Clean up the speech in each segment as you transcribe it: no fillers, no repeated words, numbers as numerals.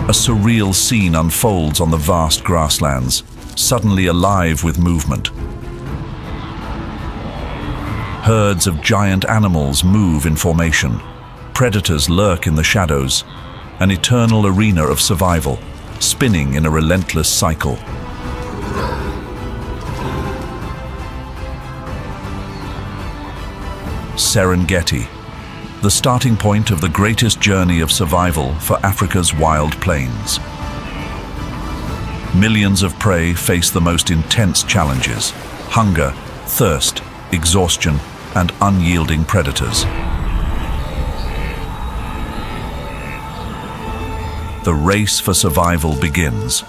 A surreal scene unfolds on the vast grasslands, suddenly alive with movement. Herds of giant animals move in formation. Predators lurk in the shadows, an eternal arena of survival, spinning in a relentless cycle. Serengeti, the starting point of the greatest journey of survival for Africa's wild plains. Millions of prey face the most intense challenges: hunger, thirst, exhaustion, and unyielding predators. The race for survival begins.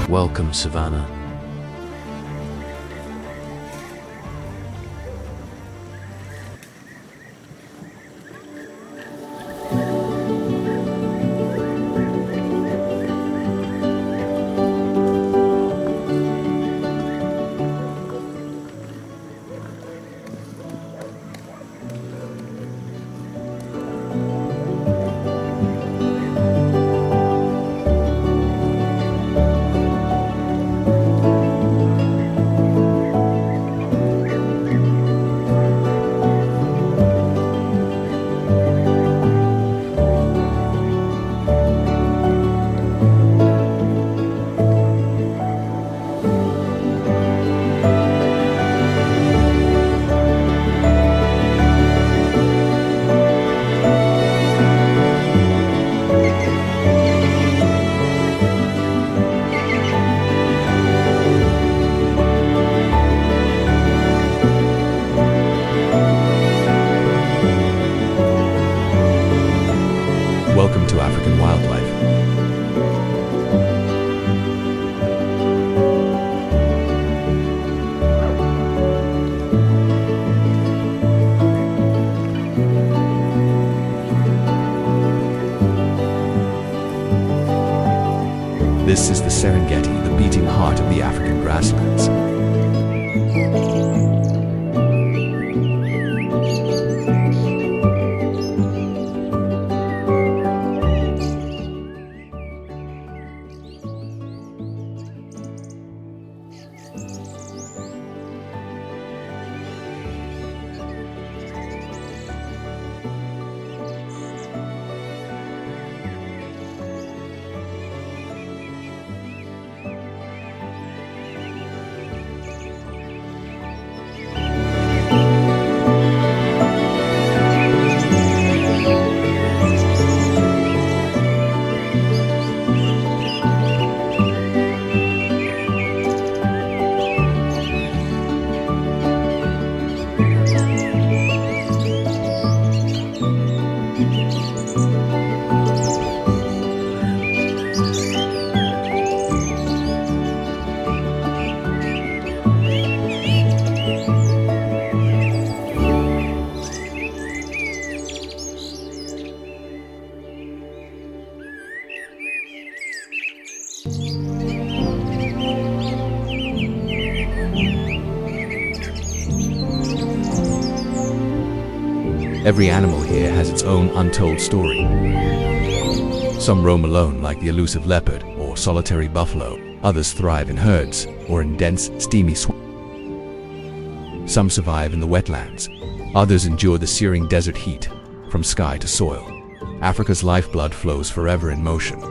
Welcome, Savannah. Welcome to African wildlife. This is the Serengeti, the beating heart of the African grasslands. Every animal here has its own untold story. Some roam alone like the elusive leopard or solitary buffalo. Others thrive in herds or in dense, steamy swamps. Some survive in the wetlands. Others endure the searing desert heat from sky to soil. Africa's lifeblood flows forever in motion.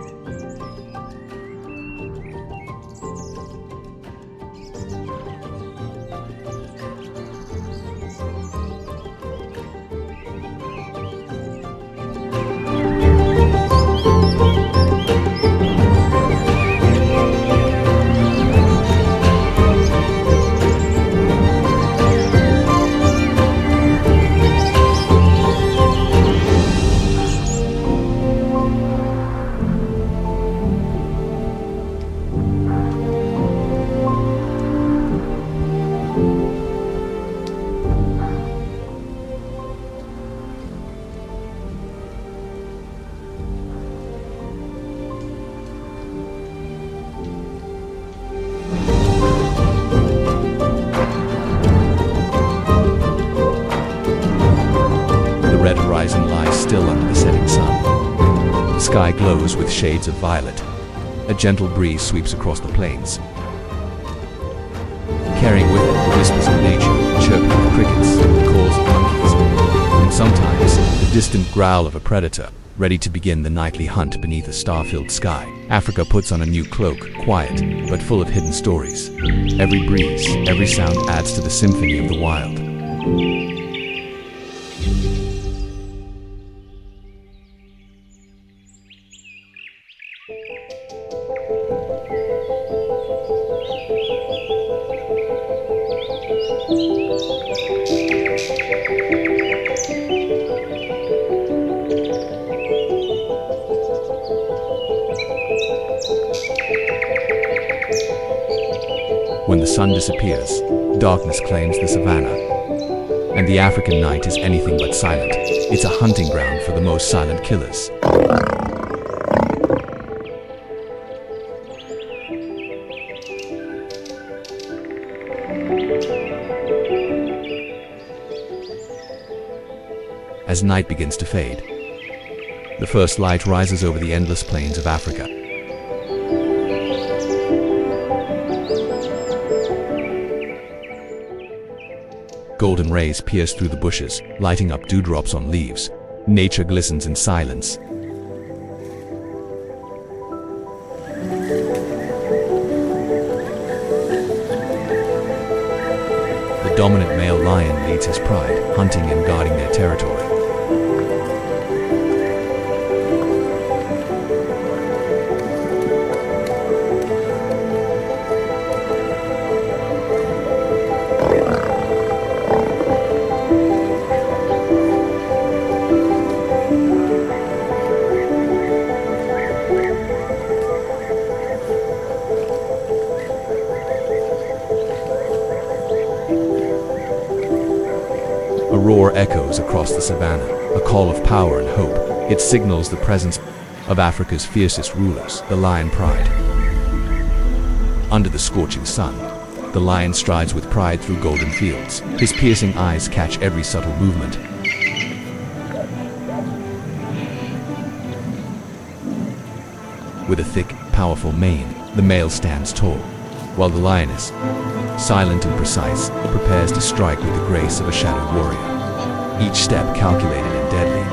sky glows with shades of violet. A gentle breeze sweeps across the plains, carrying with it the whispers of nature, the chirping of crickets, the calls of monkeys, and sometimes the distant growl of a predator, ready to begin the nightly hunt beneath a star-filled sky. Africa puts on a new cloak, quiet, but full of hidden stories. Every breeze, every sound adds to the symphony of the wild. When the sun disappears, darkness claims the savannah. And the African night is anything but silent. It's a hunting ground for the most silent killers. As night begins to fade, the first light rises over the endless plains of Africa. Golden rays pierce through the bushes, lighting up dewdrops on leaves. Nature glistens in silence. The dominant male lion leads his pride, hunting and guarding their territory. A roar echoes across the savannah, a call of power and hope. It signals the presence of Africa's fiercest rulers, the lion pride. Under the scorching sun, the lion strides with pride through golden fields. His piercing eyes catch every subtle movement. With a thick, powerful mane, the male stands tall, while the lioness, silent and precise, prepares to strike with the grace of a shadowed warrior, each step calculated and deadly.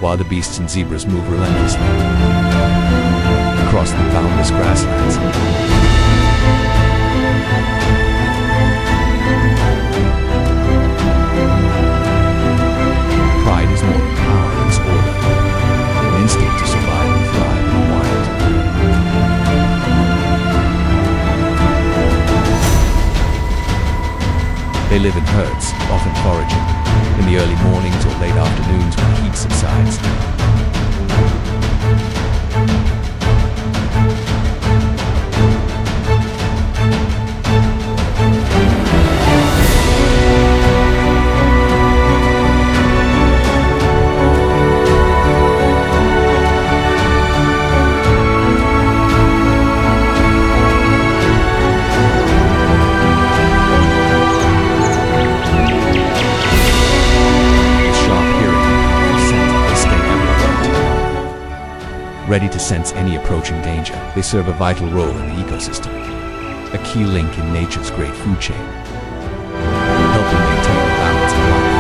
While the beasts and zebras move relentlessly across the boundless grasslands. Pride is more than power, it's order, an instinct to survive and thrive in the wild. They live in herds, often foraging, in the early mornings or late afternoons when heat subsides. Ready to sense any approaching danger, they serve a vital role in the ecosystem, a key link in nature's great food chain, helping maintain the balance of life.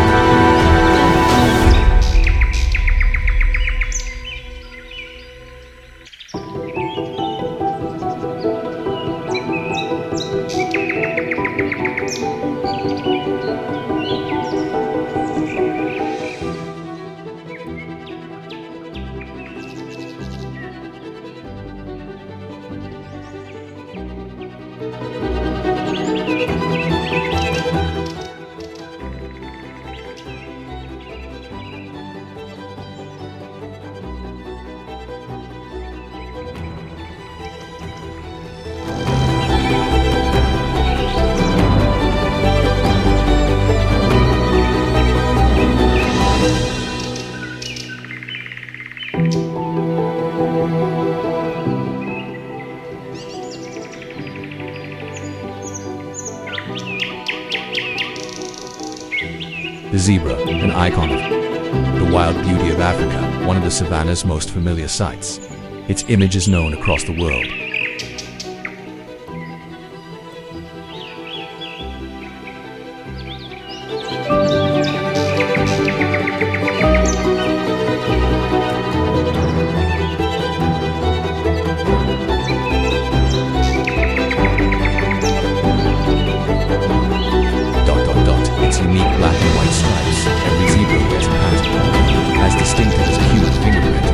The zebra, an icon of the wild beauty of Africa, one of the savannah's most familiar sights. Its image is known across the world. Its unique black and white stripes, every zebra wears a pattern, as distinctive as a human fingerprint.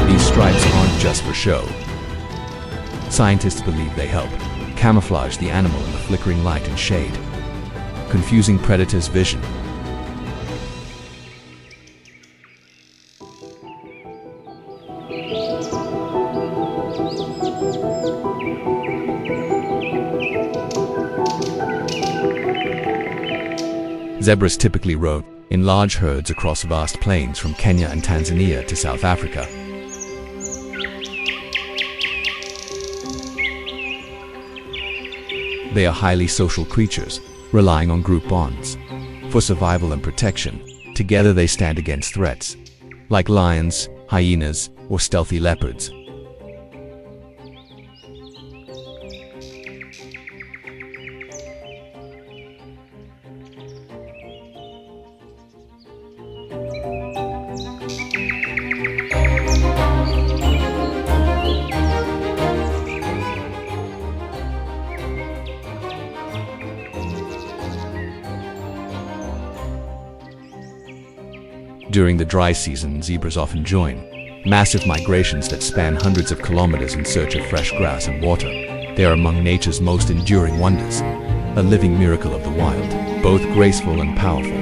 These stripes aren't just for show. Scientists believe they help camouflage the animal in the flickering light and shade, confusing predators' vision. Zebras typically roam in large herds across vast plains from Kenya and Tanzania to South Africa. They are highly social creatures, relying on group bonds. For survival and protection, together they stand against threats, like lions, hyenas, or stealthy leopards. During the dry season, zebras often join massive migrations that span hundreds of kilometers in search of fresh grass and water. They are among nature's most enduring wonders, a living miracle of the wild, both graceful and powerful.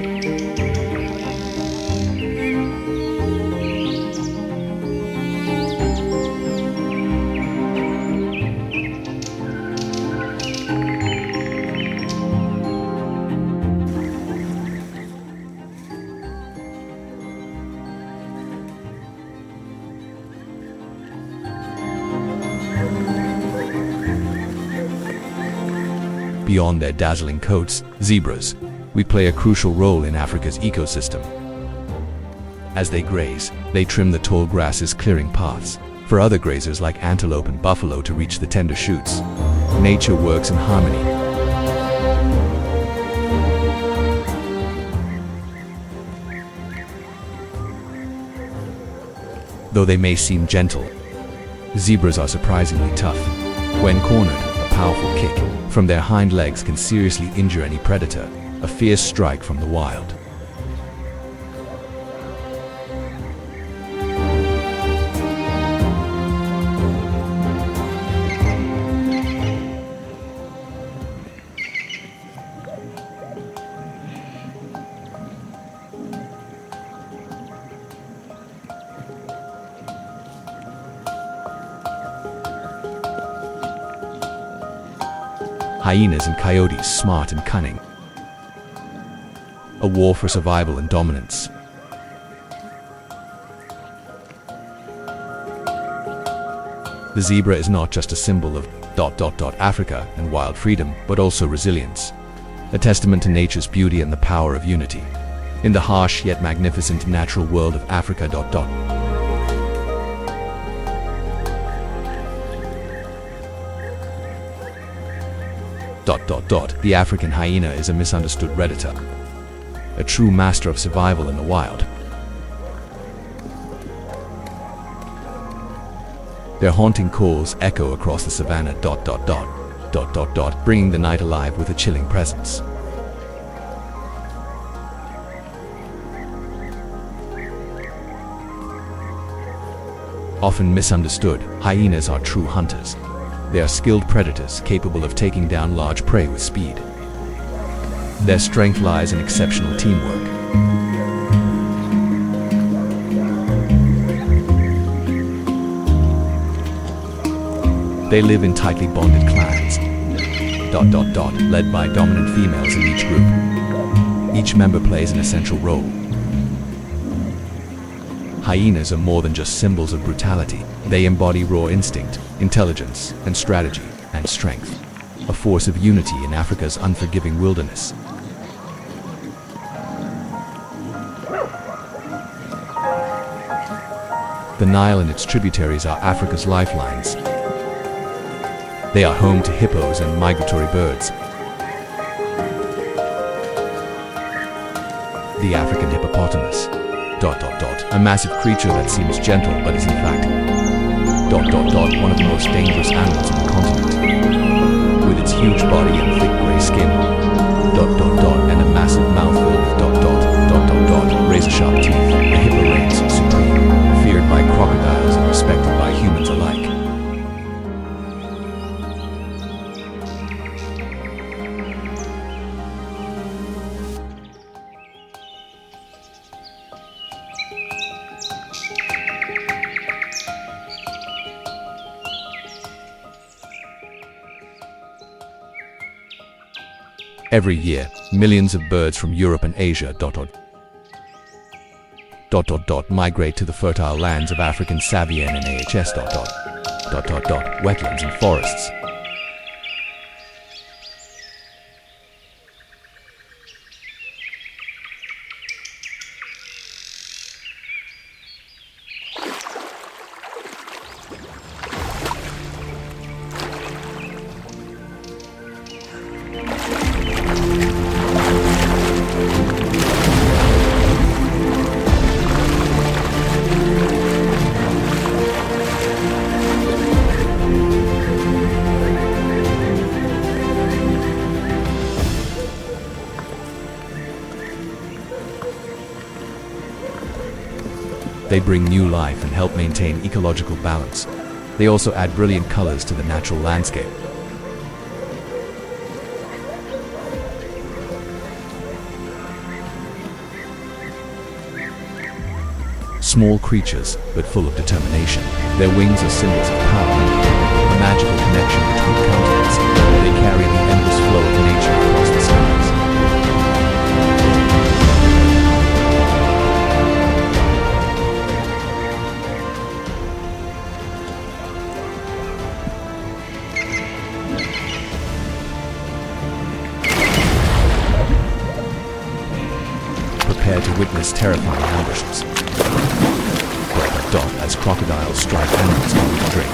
Beyond their dazzling coats, zebras, we play a crucial role in Africa's ecosystem. As they graze, they trim the tall grasses, clearing paths for other grazers like antelope and buffalo to reach the tender shoots. Nature works in harmony. Though they may seem gentle, zebras are surprisingly tough. When cornered, a powerful kick from their hind legs can seriously injure any predator, a fierce strike from the wild. Hyenas and coyotes, smart and cunning. A war for survival and dominance. The zebra is not just a symbol of Africa and wild freedom, but also resilience, a testament to nature's beauty and the power of unity in the harsh yet magnificent natural world of Africa. The African hyena is a misunderstood predator, a true master of survival in the wild. Their haunting calls echo across the savannah, bringing the night alive with a chilling presence. Often misunderstood, hyenas are true hunters. They are skilled predators capable of taking down large prey with speed. Their strength lies in exceptional teamwork. They live in tightly bonded clans, led by dominant females in each group. Each member plays an essential role. Hyenas are more than just symbols of brutality. They embody raw instinct, intelligence, and strategy, and strength. A force of unity in Africa's unforgiving wilderness. The Nile and its tributaries are Africa's lifelines. They are home to hippos and migratory birds. The African hippopotamus. A massive creature that seems gentle but is in fact one of the most dangerous animals on the continent. With its huge body and thick grey skin, and a massive mouth filled with razor-sharp teeth, the hippo reigns supreme, feared by crocodiles and respected by humans alike. Every year, millions of birds from Europe and Asia migrate to the fertile lands of African savanna and AHS wetlands and forests. They bring new life and help maintain ecological balance. They also add brilliant colors to the natural landscape. Small creatures, but full of determination. Their wings are symbols of power, a magical connection between continents. They carry the endless flow of nature across the skies. Prepare to witness terrifying ambushes. As crocodiles strike animals on the drink.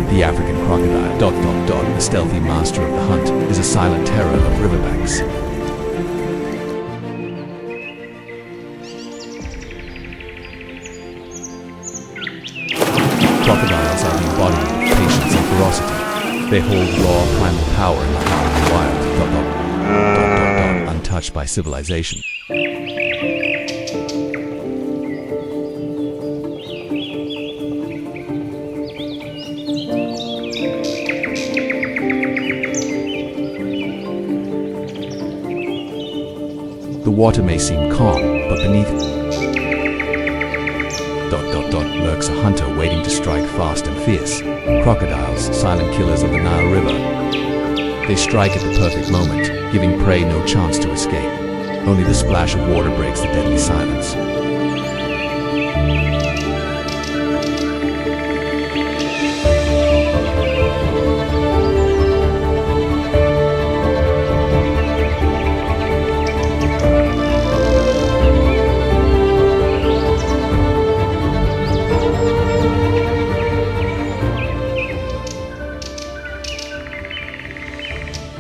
The African crocodile, the stealthy master of the hunt, is a silent terror of riverbanks. Crocodiles are the embodiment of patience and ferocity. They hold raw primal power in the heart of the wild, untouched by civilization. The water may seem calm, but beneath it, lurks a hunter waiting to strike fast and fierce. Crocodiles, silent killers of the Nile River. They strike at the perfect moment, giving prey no chance to escape. Only the splash of water breaks the deadly silence.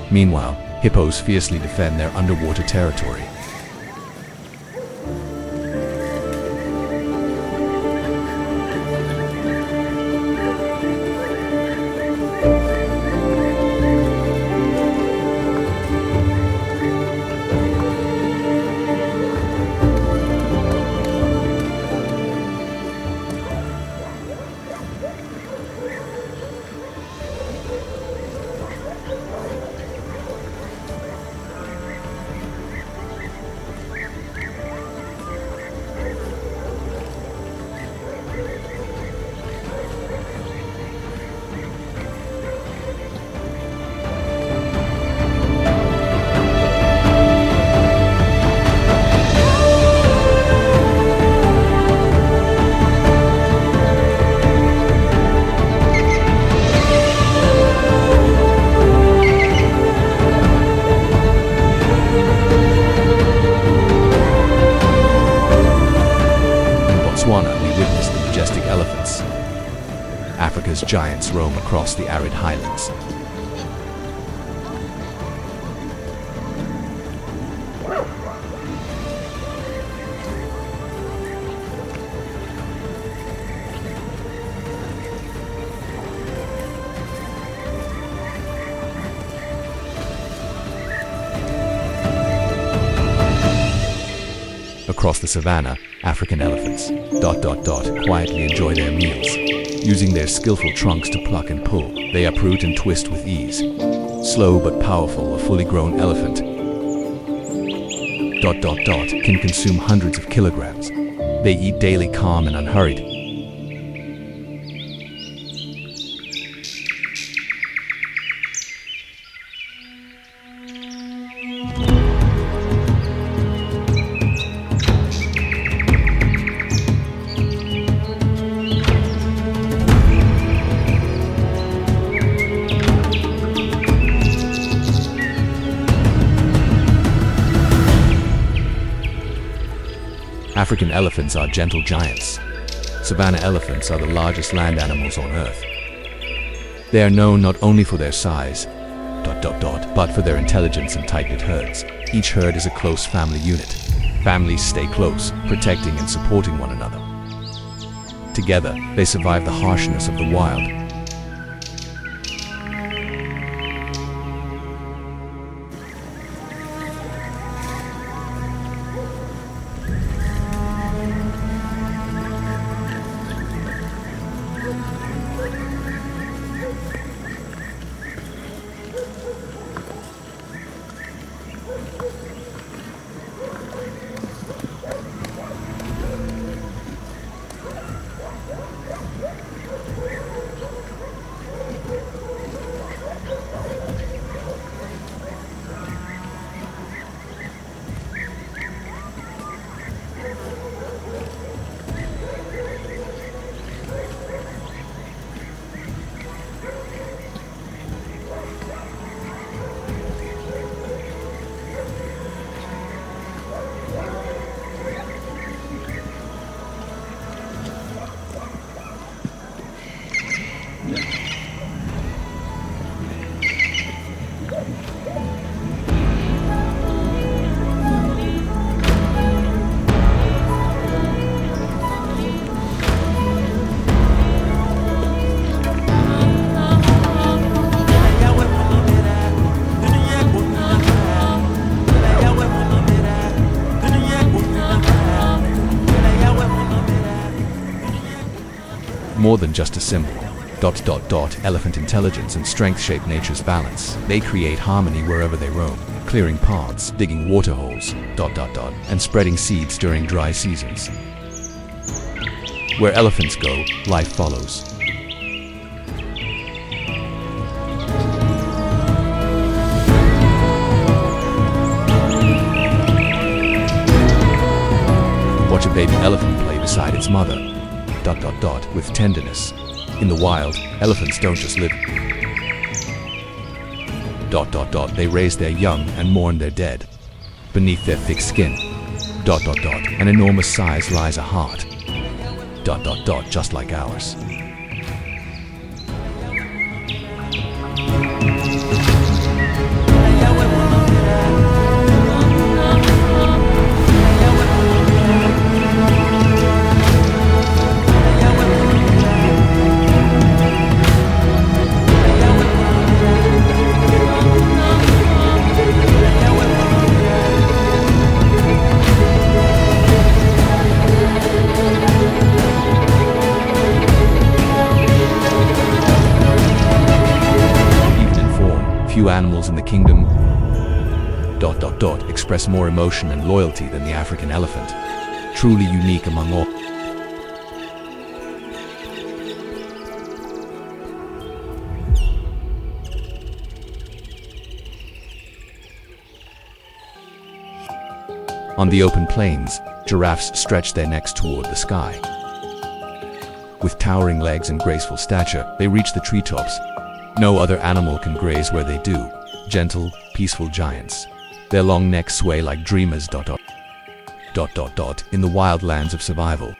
Meanwhile, hippos fiercely defend their underwater territory. Africa's giants roam across the arid highlands. Across the savannah, African elephants ... quietly enjoy their meals. Using their skillful trunks to pluck and pull, they uproot and twist with ease. Slow but powerful, a fully grown elephant ... can consume hundreds of kilograms. They eat daily calm and unhurried. African elephants are gentle giants. Savannah elephants are the largest land animals on Earth. They are known not only for their size ... but for their intelligence and tight-knit herds. Each herd is a close family unit. Families stay close, protecting and supporting one another. Together, they survive the harshness of the wild. More than just a symbol. ... Elephant intelligence and strength shape nature's balance. They create harmony wherever they roam, clearing paths, digging water holes ... and spreading seeds during dry seasons. Where elephants go, life follows. Watch a baby elephant play beside its mother ... with tenderness. In the wild, elephants don't just live ... They raise their young and mourn their dead. Beneath their thick skin ... An enormous size lies a heart ... Just like ours. Few animals in the kingdom express more emotion and loyalty than the African elephant, truly unique among all. On the open plains, giraffes stretch their necks toward the sky. With towering legs and graceful stature, they reach the treetops. No other animal can graze where they do. Gentle, peaceful giants. Their long necks sway like dreamers in the wild lands of survival.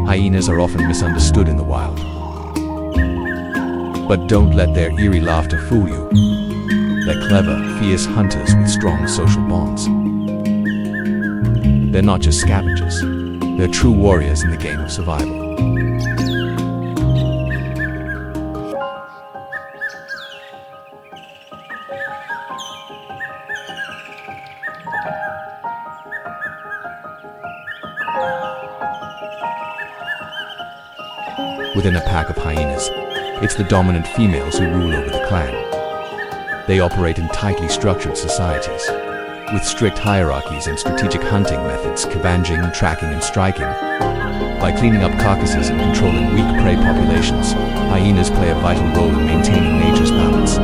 Hyenas are often misunderstood in the wild. But don't let their eerie laughter fool you. They're clever, fierce hunters with strong social bonds. They're not just scavengers. They're true warriors in the game of survival. Within a pack of hyenas, it's the dominant females who rule over the clan. They operate in tightly structured societies, with strict hierarchies and strategic hunting methods, scavenging, tracking, and striking. By cleaning up carcasses and controlling weak prey populations, hyenas play a vital role in maintaining nature's balance.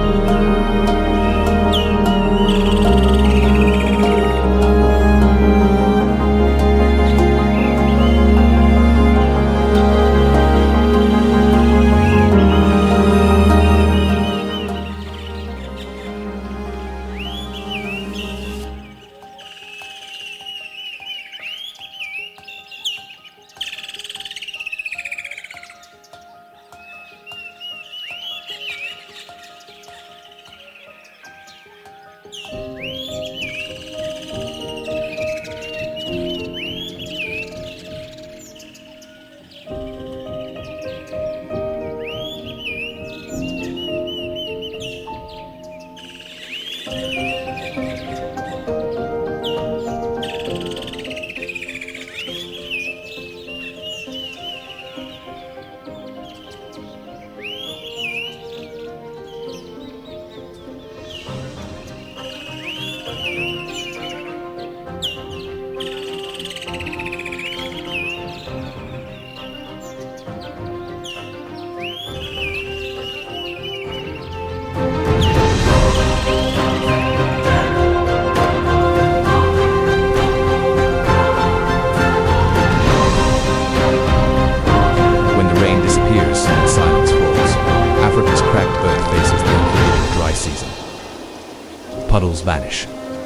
Puddles vanish.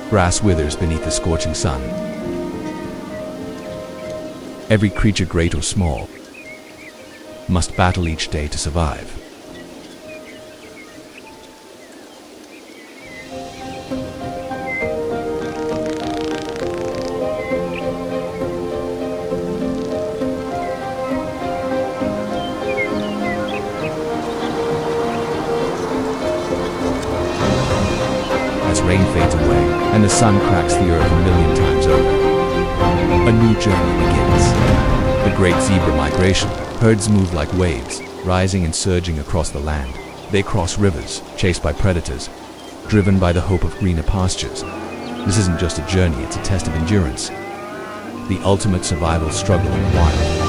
Grass withers beneath the scorching sun. Every creature, great or small, must battle each day to survive. Rain fades away, and the sun cracks the earth 1,000,000 times over. A new journey begins. The great zebra migration. Herds move like waves, rising and surging across the land. They cross rivers, chased by predators, driven by the hope of greener pastures. This isn't just a journey, it's a test of endurance. The ultimate survival struggle in the wild.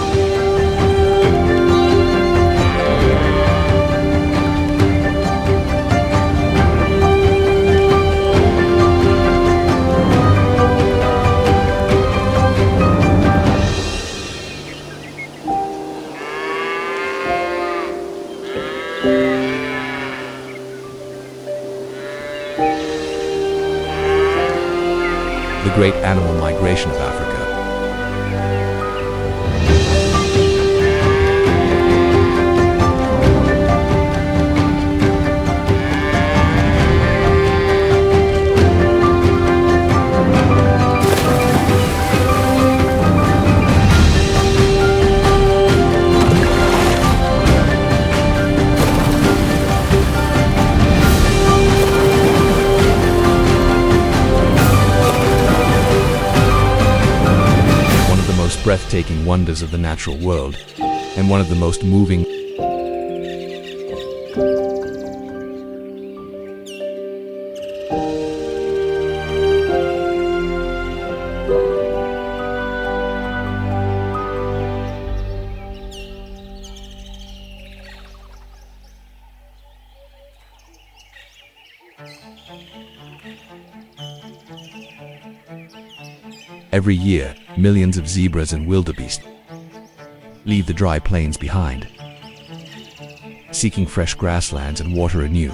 the great animal migration of Africa. Breathtaking wonders of the natural world, and one of the most moving Every year, millions of zebras and wildebeest leave the dry plains behind, seeking fresh grasslands and water anew.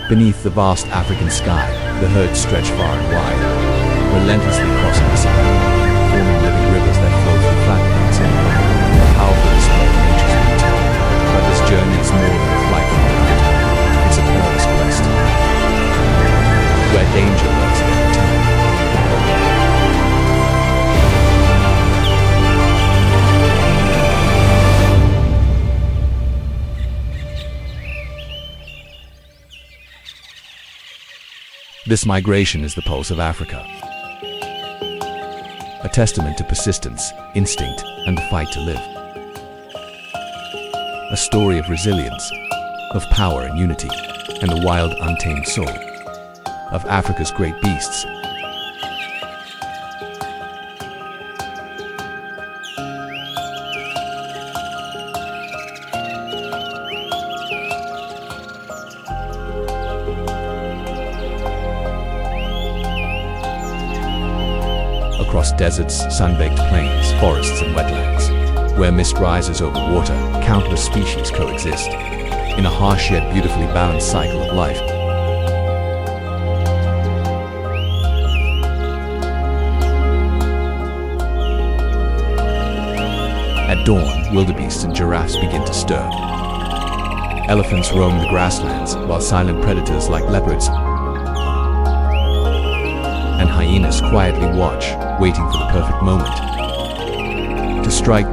Beneath the vast African sky, the herds stretch far and wide, relentlessly crossing the savannah, forming living rivers that flow through flatlands, a powerful display of nature's beauty. But this journey is more than a flight from the hunter. It's a perilous quest, where danger lurks at every turn. This migration is the pulse of Africa, a testament to persistence, instinct, and the fight to live. A story of resilience, of power and unity, and the wild, untamed soul of Africa's great beasts. Across deserts, sun-baked plains, forests and wetlands, where mist rises over water, countless species coexist, in a harsh yet beautifully balanced cycle of life. At dawn, wildebeests and giraffes begin to stir. Elephants roam the grasslands, while silent predators like leopards and hyenas quietly watch, waiting for the perfect moment to strike.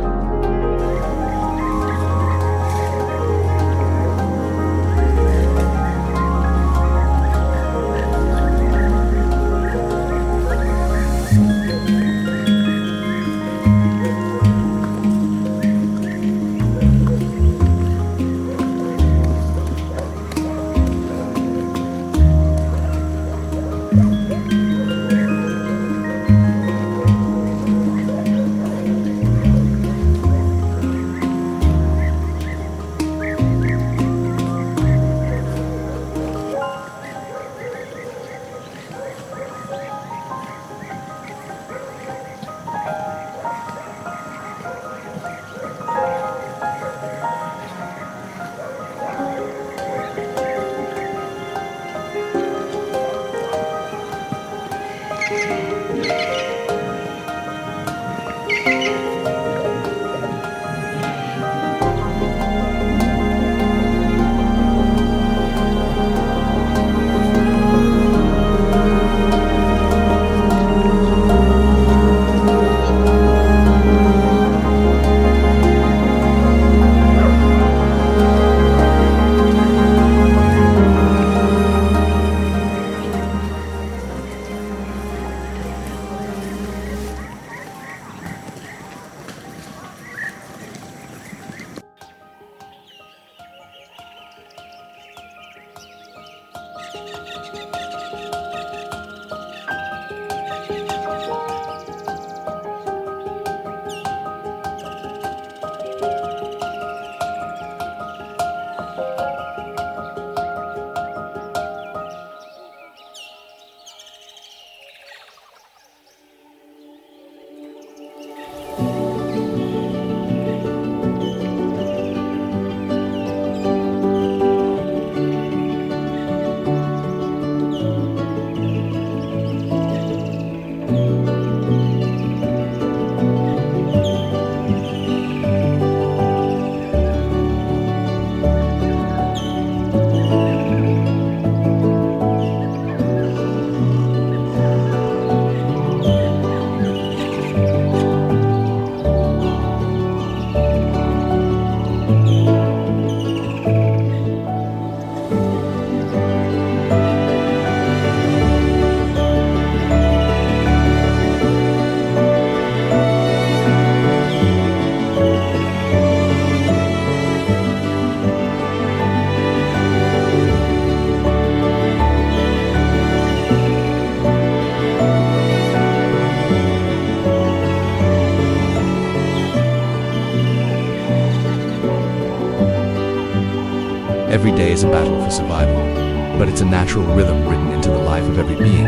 Every day is a battle for survival, but it's a natural rhythm written into the life of every being.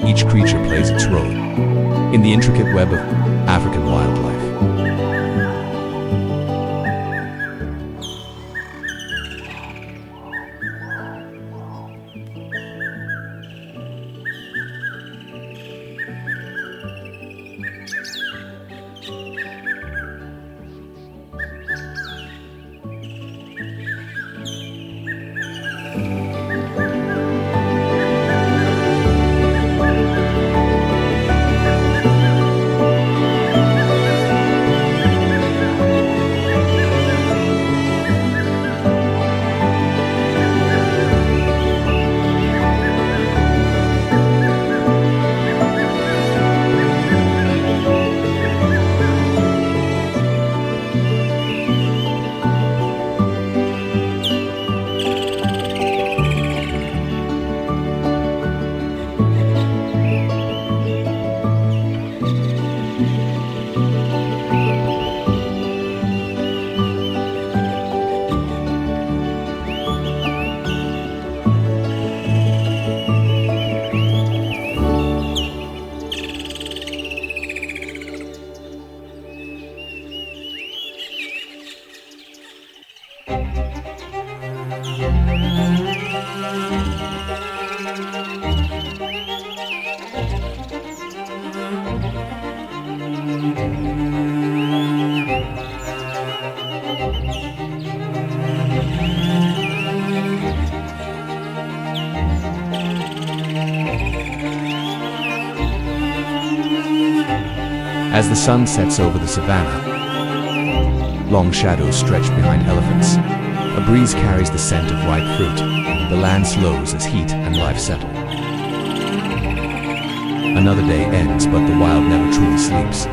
Each creature plays its role in the intricate web of African wildlife. As the sun sets over the savannah, long shadows stretch behind elephants. A breeze carries the scent of ripe fruit. The land slows as heat and life settle. Another day ends, but the wild never truly sleeps.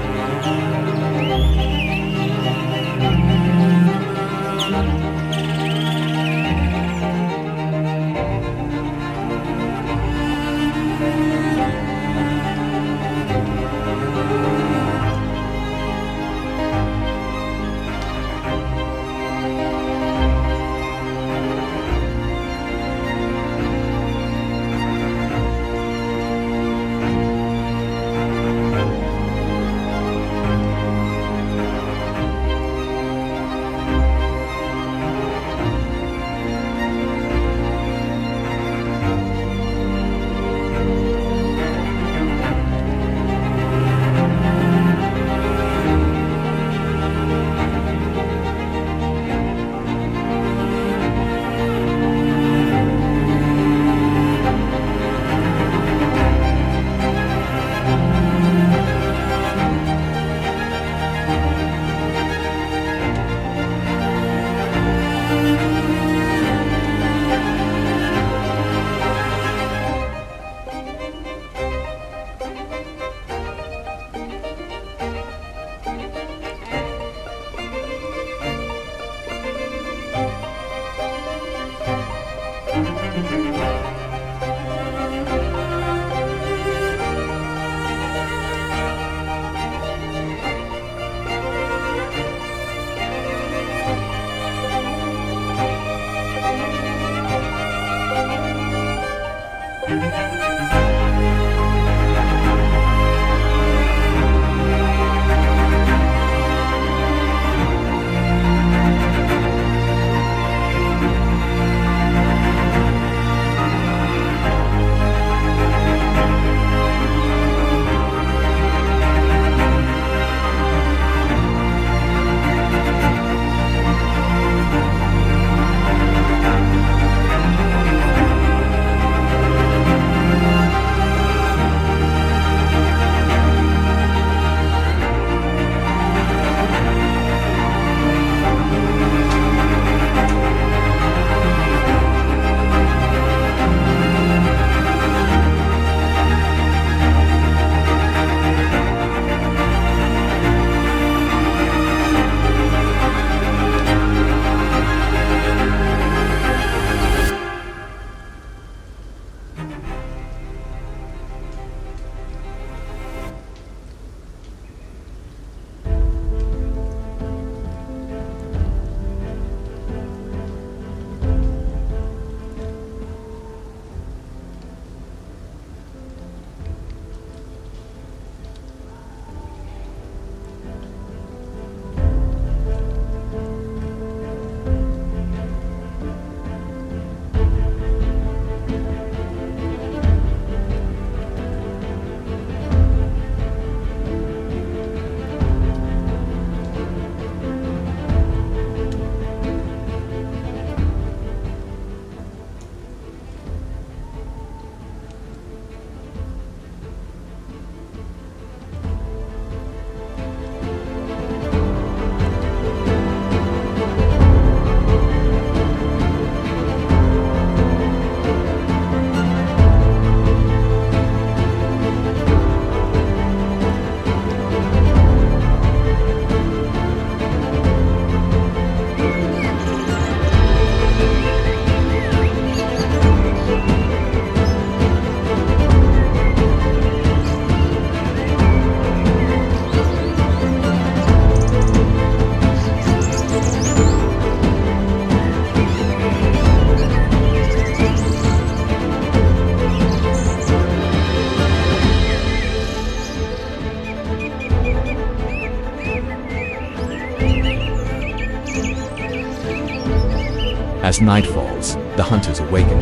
As night falls, the hunters awaken.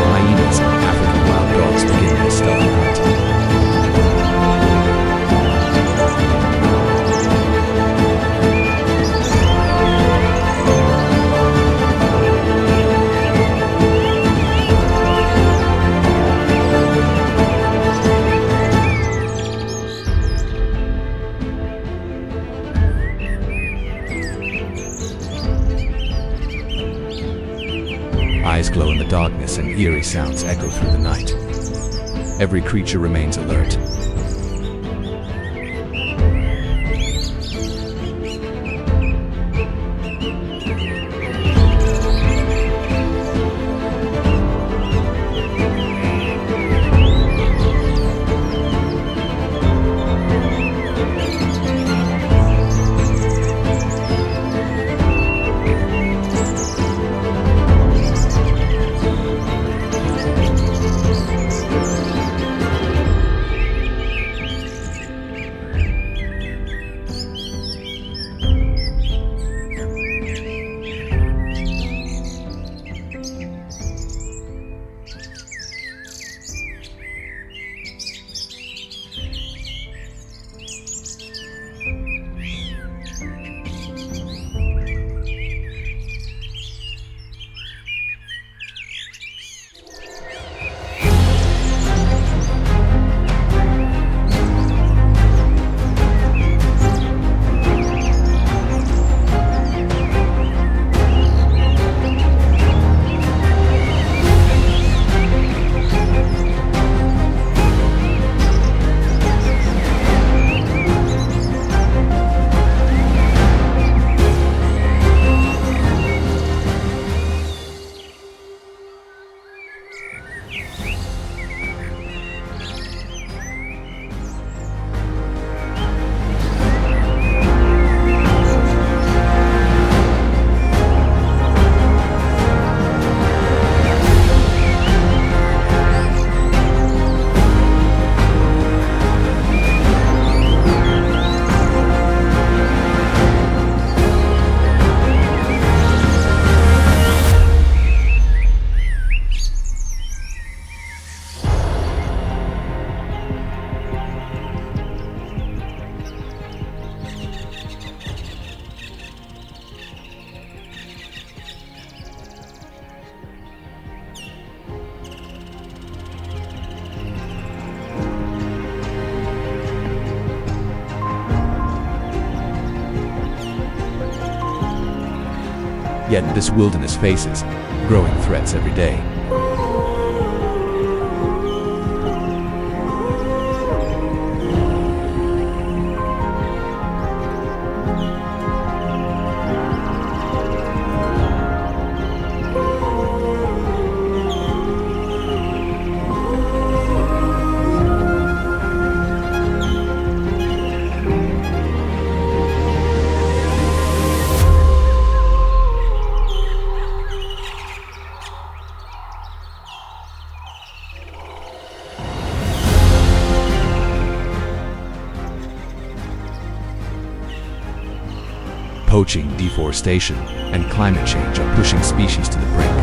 Hyenas and African wild dogs begin their stealthy hunt. Eyes glow in the darkness and eerie sounds echo through the night. Every creature remains alert. Yet this wilderness faces growing threats every day. Poaching, deforestation, and climate change are pushing species to the brink.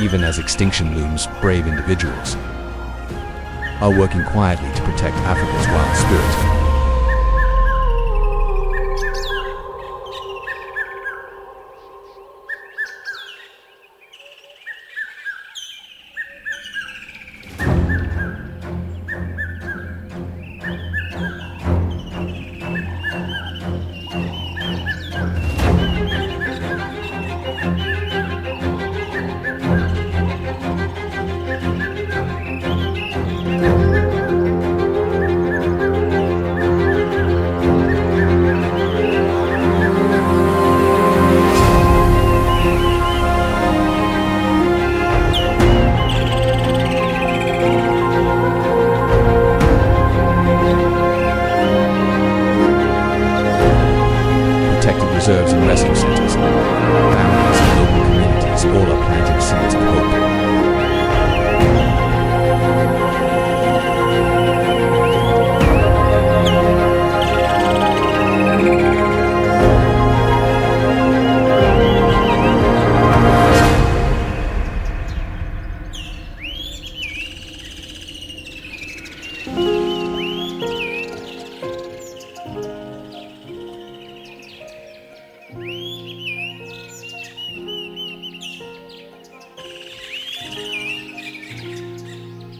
Even as extinction looms, brave individuals are working quietly to protect Africa's wild spirit.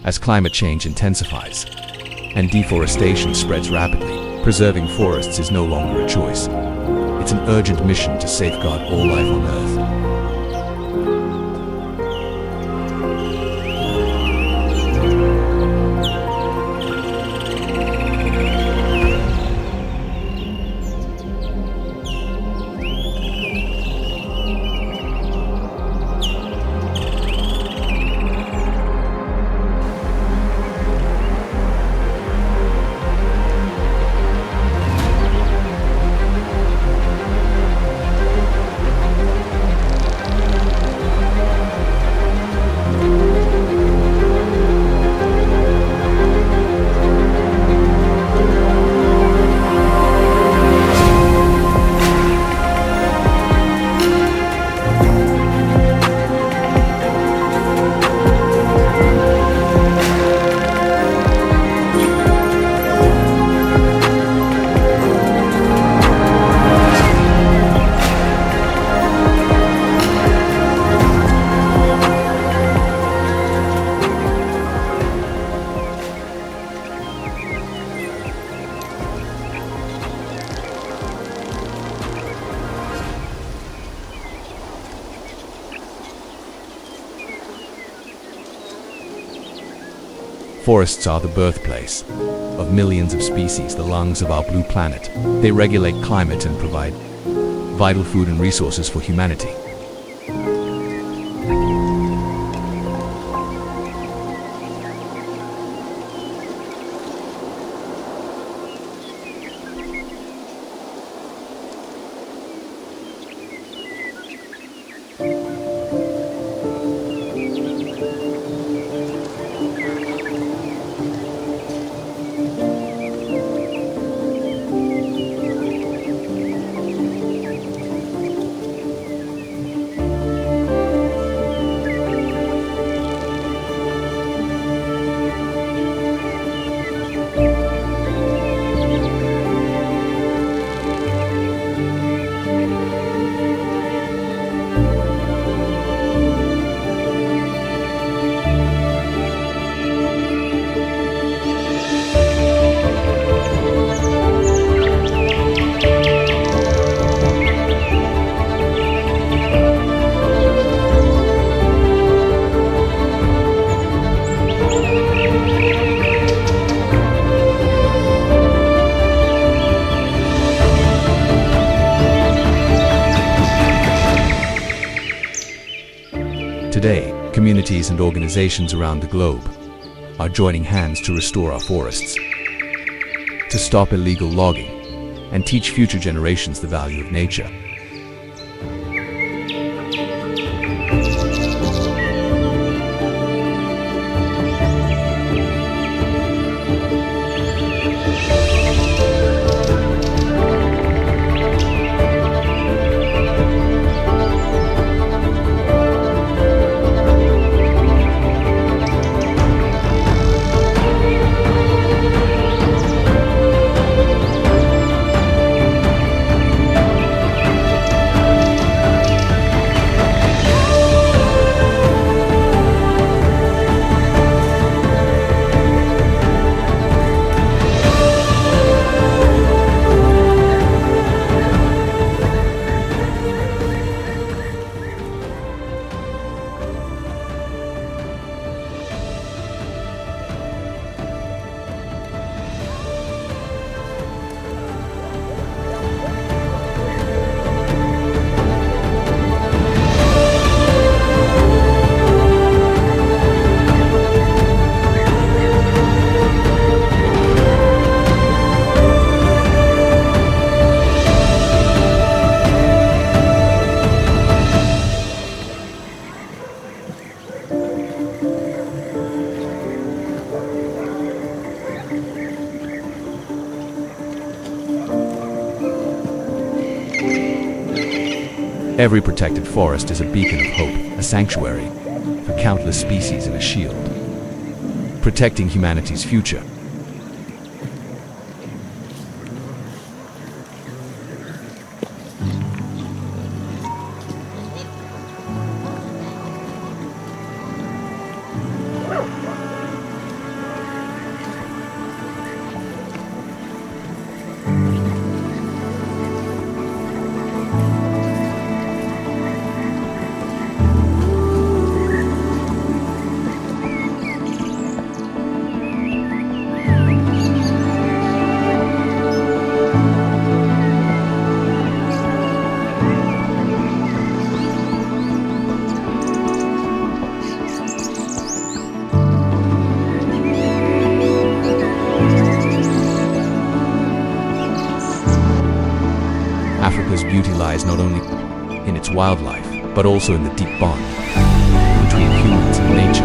as climate change intensifies and deforestation spreads rapidly, preserving forests is no longer a choice. It's an urgent mission to safeguard all life on Earth. Forests are the birthplace of millions of species, the lungs of our blue planet. They regulate climate and provide vital food and resources for humanity. Today, communities and organizations around the globe are joining hands to restore our forests, to stop illegal logging, and teach future generations the value of nature. Every protected forest is a beacon of hope, a sanctuary for countless species and a shield, protecting humanity's future. lies not only in its wildlife, but also in the deep bond between humans and nature.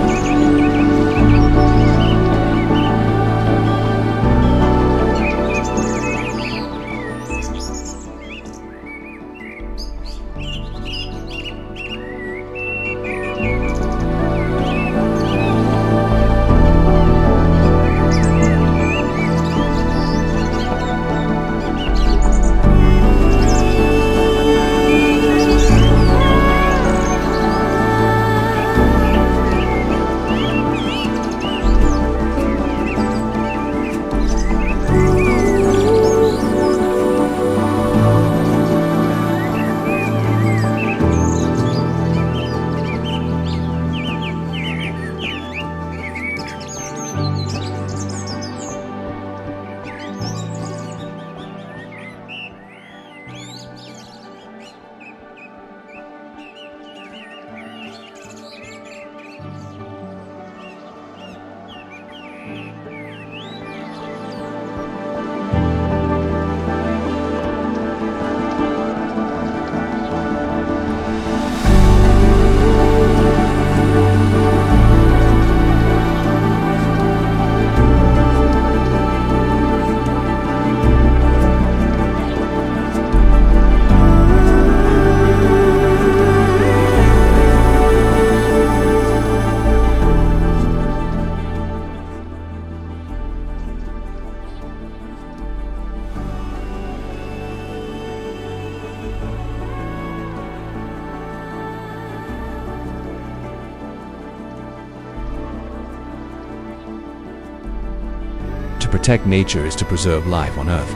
To protect nature is to preserve life on Earth.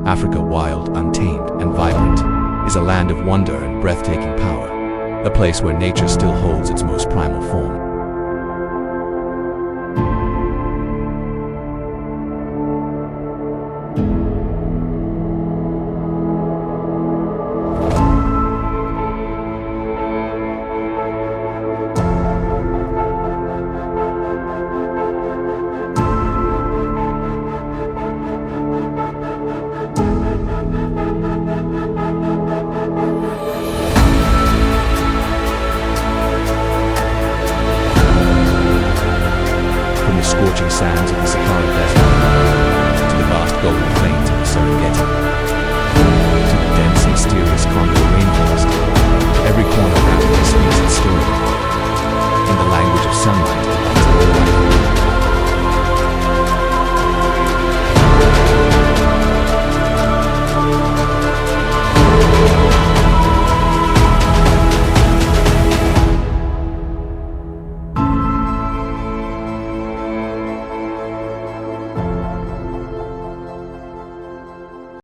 Africa, wild, untamed, and vibrant, is a land of wonder and breathtaking power, a place where nature still holds its most primal form. Scorching sands of the Sahara Desert, to the vast golden plains of the Serengeti, to the dense, mysterious Congo rainforest, every corner of Africa speaks its story. In the language of sunlight,